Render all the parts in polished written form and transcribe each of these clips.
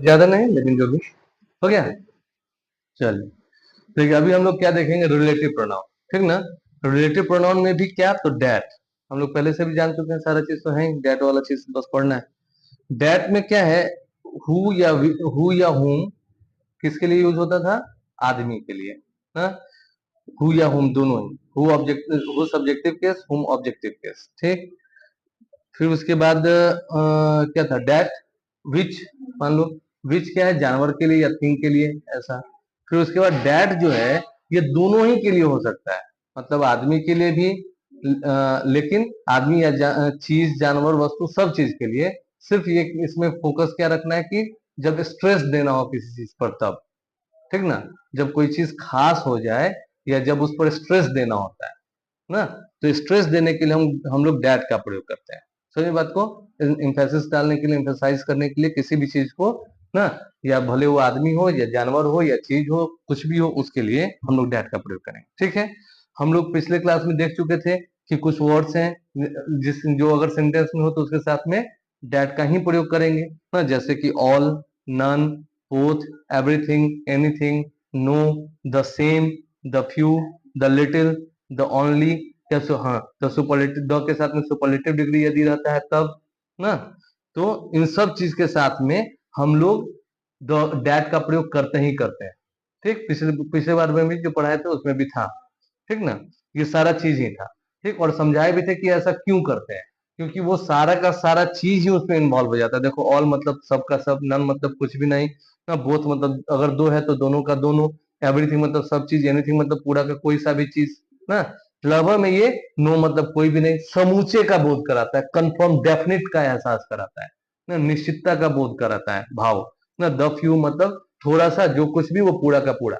ज्यादा नहीं, लेकिन जो भी हो गया। चलिए, ठीक है, अभी हम लोग क्या देखेंगे, रिलेटिव प्रोनाउन। ठीक ना। रिलेटिव प्रोनाउन में भी क्या, तो डैट हम लोग पहले से भी जान चुके हैं, सारा चीज तो है ही, डैट वाला चीज बस पढ़ना है। डैट में क्या है, हु या हुम किसके लिए यूज होता था, आदमी के लिए ना। हु या हुम दोनों ही, हु सब्जेक्टिव केस, हुम ऑब्जेक्टिव केस। ठीक। फिर उसके बाद क्या था, डैट विच, मान लो विच क्या है, जानवर के लिए या थिंग के लिए, ऐसा। फिर उसके बाद डैट जो है, ये दोनों ही के लिए हो सकता है, मतलब आदमी के लिए भी, लेकिन आदमी या चीज, जानवर, वस्तु, सब चीज के लिए। सिर्फ ये इसमें फोकस क्या रखना है कि जब स्ट्रेस देना हो किसी चीज पर तब। ठीक ना। जब कोई चीज खास हो जाए या जब उस पर स्ट्रेस देना होता है ना, तो स्ट्रेस देने के लिए हम लोग डैट का प्रयोग करते हैं। समझे बात को, इम्फेसिस डालने के लिए, इम्फेसाइज करने के लिए किसी भी चीज को ना, या भले वो आदमी हो या जानवर हो या चीज हो, कुछ भी हो, उसके लिए हम लोग डैट का प्रयोग करेंगे। ठीक है। हम लोग पिछले क्लास में देख चुके थे कि कुछ वर्ड्स हैं जिस जो अगर सेंटेंस में हो तो उसके साथ में डैट का ही प्रयोग करेंगे ना, जैसे कि all, none, both, everything, anything, no, the same, the few, the little, the only, या हाँ, द सुपरलेटिव, द के साथ में सुपरलेटिव डिग्री यदि रहता है तब ना। तो इन सब चीज के साथ में हम लोग द डैट का प्रयोग करते ही करते हैं। ठीक, पिछले पिछले बार में भी जो पढ़ाए थे उसमें भी था। ठीक ना। ये सारा चीज ही था। ठीक, और समझाए भी थे कि ऐसा क्यों करते हैं, क्योंकि वो सारा का सारा चीज ही उसमें इन्वॉल्व हो जाता है। देखो, ऑल मतलब सब का सब, नन मतलब कुछ भी नहीं ना, बोथ मतलब अगर दो है तो दोनों का दोनों, एवरीथिंग मतलब सब चीज, एनीथिंग मतलब पूरा का कोई सा भी चीज ना। फ्लावर में ये नो मतलब कोई भी नहीं, समूचे का बोध कराता है, कंफर्म डेफिनेट का एहसास कराता है ना, निश्चितता का बोध कराता है भाव ना। द फ्यू मतलब थोड़ा सा, जो कुछ भी वो पूरा का पूरा।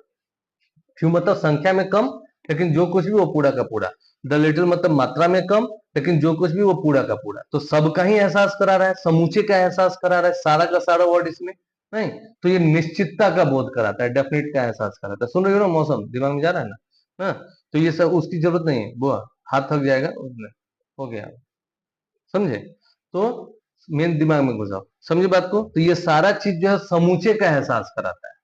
फ्यू मतलब संख्या में कम, लेकिन जो कुछ भी वो पूरा का पूरा। द लिटिल मतलब मात्रा में कम, लेकिन जो कुछ भी वो पूरा का पूरा। तो सबका ही एहसास करा रहा है, समूचे का एहसास करा रहा है, सारा का सारा वर्ड इसमें नहीं। तो ये निश्चितता का बोध कराता है, डेफिनेट का एहसास कराता है। सुन रहे हो ना, मौसम दिमाग में जा रहा है ना। हाँ, तो ये सब उसकी जरूरत नहीं है, वो हाथ थक जाएगा उसमें, हो गया, समझे। तो मेन दिमाग में घुसाओ, समझे बात को। तो ये सारा चीज जो है समूचे का एहसास कराता है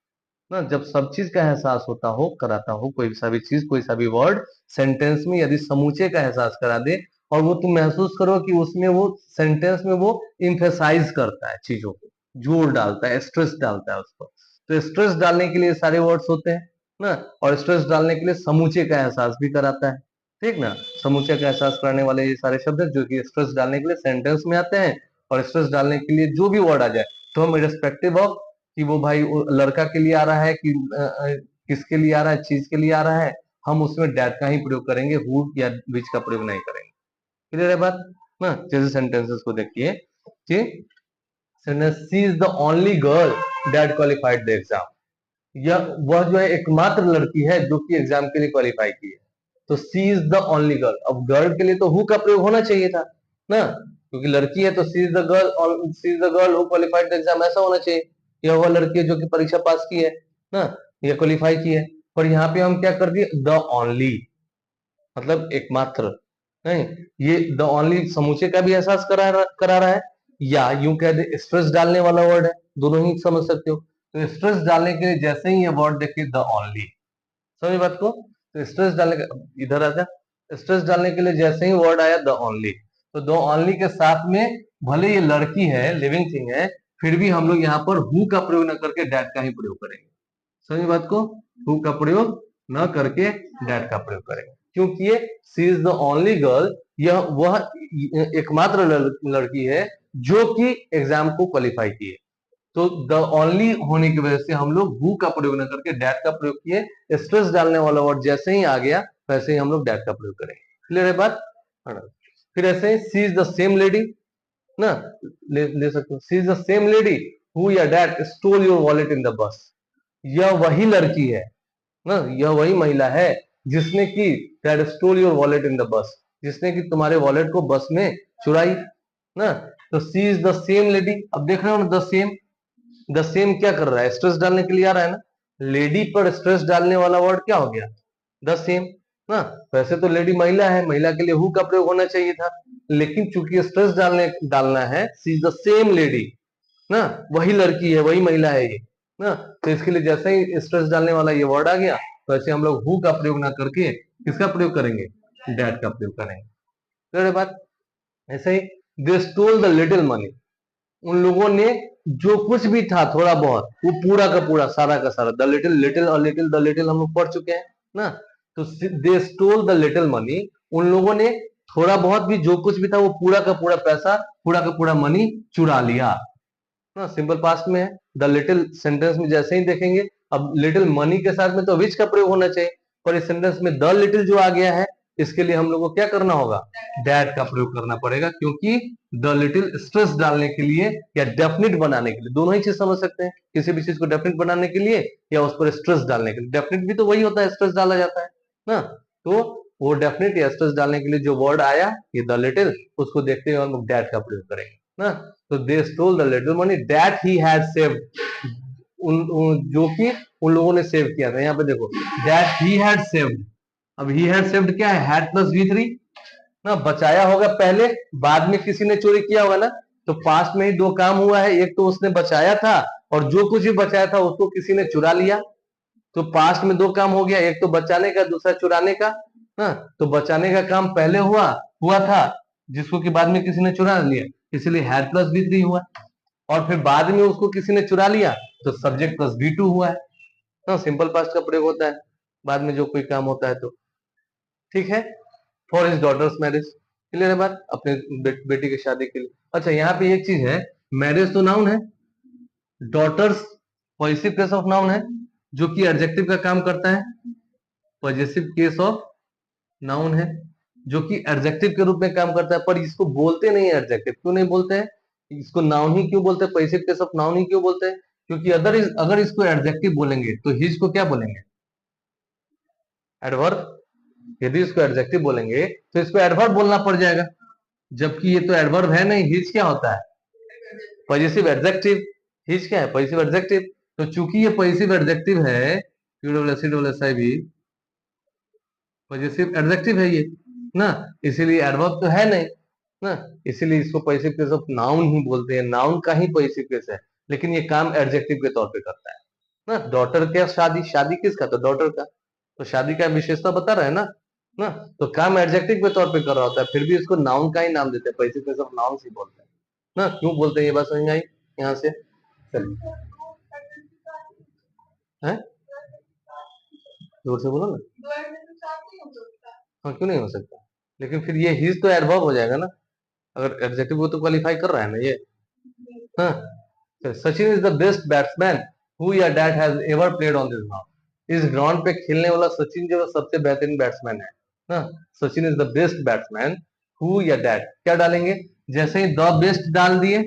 ना। जब सब चीज का एहसास होता हो, कराता हो, कोई सा भी चीज, कोई सा भी वर्ड सेंटेंस में यदि समूचे का एहसास करा दे, और वो तुम महसूस करो कि उसमें वो सेंटेंस में वो इम्फेसाइज करता है चीजों को, जोर डालता है, स्ट्रेस डालता है उसको। तो स्ट्रेस डालने के लिए सारे वर्ड्स होते हैं ना, और स्ट्रेस डालने के लिए समूचे का एहसास भी कराता है। ठीक ना। समूचे का एहसास कराने वाले ये सारे शब्द हैं जो कि स्ट्रेस डालने के लिए सेंटेंस में आते हैं, और स्ट्रेस डालने के लिए जो भी वर्ड आ जाए, तो हम इरेस्पेक्टिव ऑफ कि वो भाई लड़का के लिए आ रहा है कि किसके लिए आ रहा है, चीज के लिए आ रहा है, हम उसमें डैट का ही प्रयोग करेंगे, हु या विच का प्रयोग नहीं करेंगे। क्लियर है बात ना। जैसे सेंटेंसेस को देखिए कि she is the only girl that qualified the exam, या वह जो है एकमात्र लड़की है जो कि एग्जाम के लिए क्वालिफाई की है। तो she is the only girl, अब गर्ल के लिए तो हु का प्रयोग होना चाहिए था ना, क्योंकि लड़की है तो she is the girl, she is the girl who qualified the exam, ऐसा होना चाहिए। यह वह लड़की है जो कि परीक्षा पास की है ना, ये क्वालिफाई की है। पर यहाँ पे हम क्या कर दिए, द ओनली मतलब एकमात्र नहीं। ये द ओनली समूचे का भी एहसास करा रहा है, या यूं कह दे स्ट्रेस डालने वाला वर्ड है, दोनों ही समझ सकते हो। तो स्ट्रेस डालने के लिए जैसे ही ये वर्ड देखिए द ओनली, समझ बात को। तो स्ट्रेस डालने का, इधर आ जा, स्ट्रेस डालने के लिए जैसे ही वर्ड आया द ओनली, तो द ओनली के साथ में भले ये लड़की है, लिविंग थिंग है, फिर भी हम लोग यहाँ पर हु का प्रयोग न करके डैट का ही प्रयोग करेंगे। समझ बात को, हु का प्रयोग न करके डैट का प्रयोग करेंगे, क्योंकि ये सी इज द ओनली गर्ल, यह वह एकमात्र लड़की है जो कि एग्जाम को क्वालिफाई की है। तो द ओनली होने की वजह से हम लोग हु का प्रयोग न करके डैट का प्रयोग किए। स्ट्रेस डालने वाला वर्ड जैसे ही आ गया वैसे ही हम लोग डैट का प्रयोग करेंगे। क्लियर है बात। फिर ऐसे ही she is the same lady ना, ले सकते हो, she is the same lady who या that stole your wallet in the bus, यह वही लड़की है ना, यह वही महिला है जिसने की that stole your wallet in the bus, जिसने की तुम्हारे वॉलेट को बस में चुराई ना। तो she is the same lady, अब देख रहे हो ना, द सेम, द सेम क्या कर रहा है, स्ट्रेस डालने के लिए आ रहा है ना। लेडी पर स्ट्रेस डालने वाला वर्ड क्या हो गया, द सेम ना। वैसे तो लेडी महिला है, महिला के लिए हु का प्रयोग होना चाहिए था, लेकिन चूंकि स्ट्रेस डालना है, सी इज द सेम लेडी ना, वही लड़की है, वही महिला है ये ना। तो इसके लिए जैसे ही स्ट्रेस डालने वाला ये वर्ड आ गया, तो ऐसे हम लोग हु का प्रयोग ना करके किसका प्रयोग करेंगे, डैट का प्रयोग करेंगे। तो बात ऐसे ही, दे स्टोल द लिटिल मनी, उन लोगों ने जो कुछ भी था थोड़ा बहुत, वो पूरा का पूरा, सारा का सारा, द लिटिल, लिटिल और लिटिल, द लिटिल हम लोग पढ़ चुके हैं ना। तो they stole the little money, उन लोगों ने थोड़ा बहुत भी जो कुछ भी था वो पूरा का पूरा पैसा, पूरा का पूरा मनी चुरा लिया ना। सिंपल पास्ट में है। द लिटिल सेंटेंस में जैसे ही देखेंगे, अब लिटिल मनी के साथ में तो विच का प्रयोग होना चाहिए, पर इस सेंटेंस में द लिटिल जो आ गया है, इसके लिए हम लोग को क्या करना होगा, दैट का प्रयोग करना पड़ेगा, क्योंकि द लिटिल स्ट्रेस डालने के लिए या डेफिनिट बनाने के लिए, दोनों ही चीज समझ सकते हैं, किसी भी चीज को डेफिनिट बनाने के लिए या उस पर स्ट्रेस डालने के लिए। डेफिनिट भी तो वही होता है, स्ट्रेस डाला जाता है ना। तो वो डेफिनिट या स्ट्रेस डालने के लिए जो वर्ड आया, ये द लिटिल, उसको देखते हुए हम लोग दैट का प्रयोग करेंगे ना। तो they stole the little money that he had saved, जो कि उन लोगों ने सेव किया था। यहाँ पे देखो, दैट ही हैड सेव्ड, अब ही हैड सेव्ड क्या है, हैड प्लस V3 ना, बचाया होगा पहले, बाद में किसी ने चोरी किया होगा ना। तो पास्ट में ही दो काम हुआ है, एक तो उसने बचाया था, और जो कुछ भी बचाया था उसको किसी ने चुरा लिया। तो पास्ट में दो काम हो गया, एक तो बचाने का, दूसरा चुराने का ना। तो बचाने का काम पहले हुआ था, जिसको कि बाद में किसी ने चुरा लिया, इसलिए हैड प्लस V3 हुआ। और फिर बाद में उसको किसी ने चुरा लिया, तो सब्जेक्ट प्लस V2 हुआ है ना। सिंपल पास्ट का प्रयोग होता है बाद में जो कोई काम होता है तो। ठीक है, for his daughter's marriage, clear है बात, अपने बेटी की शादी के लिए। अच्छा, यहाँ पे एक चीज है, मैरिज तो नाउन है, daughter's positive case of noun है, जो कि एडजेक्टिव का काम करता है। पॉजिटिव केस ऑफ नाउन है, जो कि एडजेक्टिव के रूप में काम करता है, पर इसको बोलते नहीं है एडजेक्टिव। क्यों नहीं बोलते हैं, इसको नाउन ही क्यों बोलते हैं, पॉजिटिव केस ऑफ नाउन ही क्यों बोलते हैं, क्योंकि अगर इसको एडजेक्टिव बोलेंगे तो हिज को क्या बोलेंगे, एडवर्ब। यदि इसको एडजेक्टिव बोलेंगे तो इसको एडवर्ब बोलना पड़ जाएगा, जबकि ये तो एडवर्ब है नहीं। हिज क्या होता है, पॉजिटिव एडजेक्टिव। हिज क्या है, पॉजिटिव एडजेक्टिव। तो चूंकि ये पॉजिटिव एडजेक्टिव है, QWSI पॉजिटिव एडजेक्टिव है ये ना, इसीलिए एडवर्ब तो है नहीं ना, इसीलिए इसको पॉजिटिव केस ऑफ नाउन ही बोलते हैं। नाउन का ही पॉजिटिव केस है, लेकिन ये काम एडजेक्टिव के तौर पे करता है ना। डॉटर क्या, शादी, शादी किसका, तो डॉटर का। तो शादी का विशेषता बता रहा है ना। तो काम एडजेक्टिव के तौर पे कर रहा होता है, फिर भी इसको नाउन का ही नाम देते हैं, पॉजिटिव केस ऑफ नाउन ही बोलते हैं ना। क्यों बोलते हैं ये बात समझ में आई यहाँ से, चलिए हैं, जोर से बोलो ना। हाँ, क्यों नहीं हो सकता, लेकिन फिर ये हिज तो एडवर्ब हो जाएगा ना, अगर एडजेक्टिव को तो क्वालिफाई कर रहा है ना ये। हाँ, Sachin is the best batsman who या that has ever played on this ground, इस ग्राउंड पे खेलने वाला सचिन जो सबसे बेहतरीन बैट्समैन है ना। Sachin is the best batsman who या डैट, क्या डालेंगे, जैसे ही द बेस्ट डाल दिए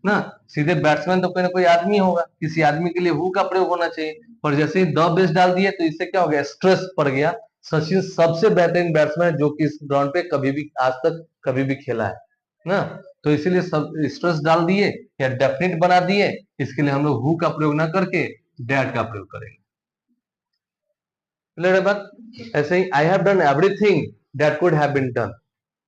ना, सीधे बैट्समैन तो कोई ना कोई आदमी होगा, किसी आदमी के लिए हु का प्रयोग होना चाहिए, और जैसे ही द बेस्ट डाल दिए तो इससे क्या हो गया, स्ट्रेस पड़ गया। सचिन सबसे बेहतरीन बैट्समैन जो कि इस ग्राउंड पे कभी भी आज तक कभी भी खेला है ना। तो इसीलिए सब स्ट्रेस डाल दिए या डेफिनेट बना दिए, इसके लिए हम लोग हु का प्रयोग ना करके डैट का प्रयोग करेंगे। क्लियर है बात। ऐसे ही, I have done everything that could have been done,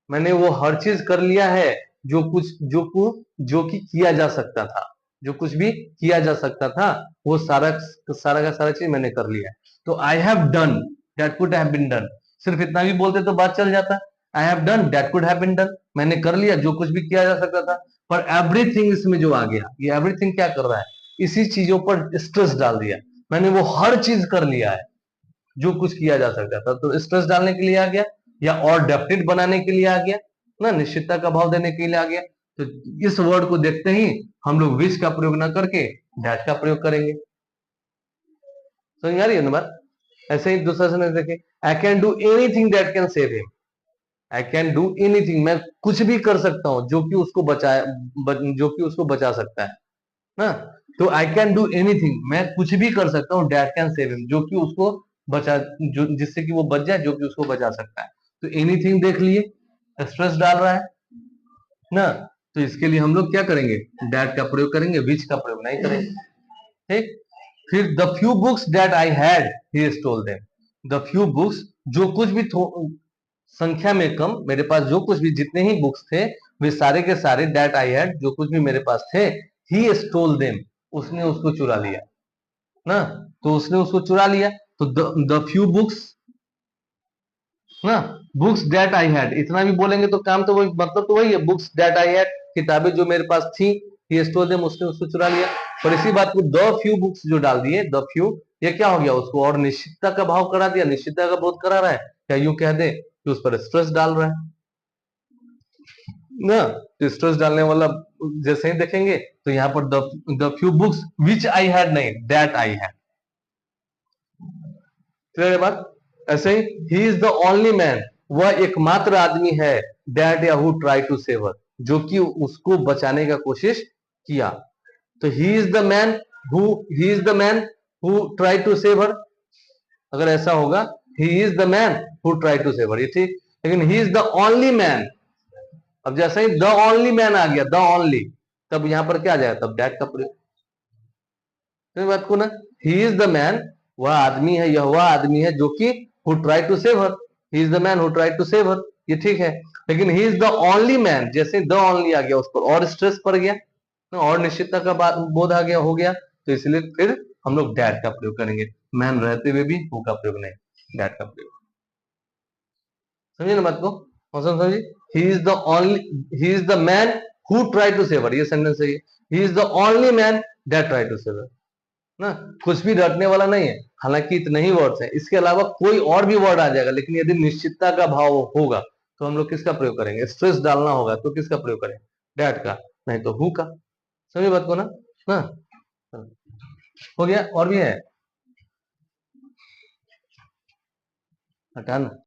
मैंने वो हर चीज कर लिया है जो कि किया जा सकता था, जो कुछ भी किया जा सकता था वो सारा सारा का सारा चीज मैंने कर लिया है। तो I have done that could have been done, सिर्फ इतना भी बोलते तो बात चल जाता। I have done that could have been done, मैंने कर लिया जो कुछ भी किया जा सकता था। पर एवरीथिंग इसमें जो आ गया, ये एवरीथिंग क्या कर रहा है, इसी चीजों पर स्ट्रेस डाल दिया, मैंने वो हर चीज कर लिया है जो कुछ किया जा सकता था, तो स्ट्रेस डालने के लिए आ गया, या और डेफिनेट बनाने के लिए आ गया ना, निश्चितता का भाव देने के लिए आ गया। तो इस वर्ड को देखते ही हम लोग विच का प्रयोग ना करके दैट का प्रयोग करेंगे। समझ आ रही है ना बात। ऐसे ही दूसरा सेंटेंस देखिए, I can do anything that can save him, I can do anything, मैं कुछ भी कर सकता हूं जो कि उसको बचा सकता है ना। तो आई कैन डू एनीथिंग, मैं कुछ भी कर सकता हूँ, डैट कैन सेव हिम, जो कि उसको बचा, जो जिससे कि वो बच जाए, जो कि उसको बचा सकता है। तो एनीथिंग देख लिए, स्ट्रेस डाल रहा है ना, तो इसके लिए हम लोग क्या करेंगे, डैट का प्रयोग करेंगे, विच का प्रयोग नहीं करेंगे। ठीक, फिर the few books that I had he stole them, the few books, जो कुछ भी संख्या में कम, मेरे पास जो कुछ भी जितने ही बुक्स थे वे सारे के सारे दैट आई हैड, जो कुछ भी मेरे पास थे, ही स्टोल देम, उसने उसको चुरा लिया ना, तो उसने उसको चुरा लिया, तो द फ्यू बुक्स ना, बुक्स दैट आई हैड, इतना भी बोलेंगे तो काम तो वही, मतलब तो वही है, बुक्स दैट आई हैड, किताबें जो मेरे पास थी, ही स्टोल देम, उसने उसको चुरा लिया। और इसी बात को द फ्यू बुक्स जो डाल दिए, द फ्यू, ये क्या हो गया, उसको और निश्चितता का भाव करा दिया, निश्चितता का बोध करा रहा है, क्या यूं कह दे कि उस पर स्ट्रेस डाल रहा है ना, तो स्ट्रेस डालने वाला जैसे ही देखेंगे तो यहाँ पर the few books which I had, नहीं दैट आई हैड, क्लियर बात। ऐसे ही इज द ओनली मैन, वह एकमात्र आदमी है, दैट या who try to save her, जो कि उसको बचाने का कोशिश किया। तो he is the man he is the man who try to save her, अगर ऐसा होगा, he is the man who try to save her, ये ठीक। लेकिन he is the only man, अब जैसे ही द ओनली मैन आ गया, द ओनली, तब यहां पर क्या आ जाएगा, तब दैट का प्रयोग, बात को ना, ही इज द मैन, वह आदमी है, यह वह आदमी है जो कि who try to save her, he is the man who try to save her, ये ठीक है। लेकिन he is the only man, जैसे द ओनली आ गया उस पर और स्ट्रेस पड़ गया ना, और निश्चितता का बोध आ गया, हो गया, तो इसलिए फिर हम लोग डैट का प्रयोग करेंगे, मैन रहते हुए भी हु का प्रयोग नहीं, डैट का प्रयोग, समझिए ना बात को, मौसम समझिए। He is the only, he is the man who try to save her, ये सेंटेंस है, he is the only man that try to save her ना, कुछ भी रटने वाला नहीं है, हालांकि इतने ही वर्ड्स हैं, इसके अलावा कोई और भी वर्ड आ जाएगा, लेकिन यदि निश्चितता का भाव होगा तो हम लोग किसका प्रयोग करेंगे, स्ट्रेस डालना होगा तो किसका प्रयोग करेंगे, डैट का, नहीं तो हु का, समझिए बात को ना। हो गया, और भी है, हटाना।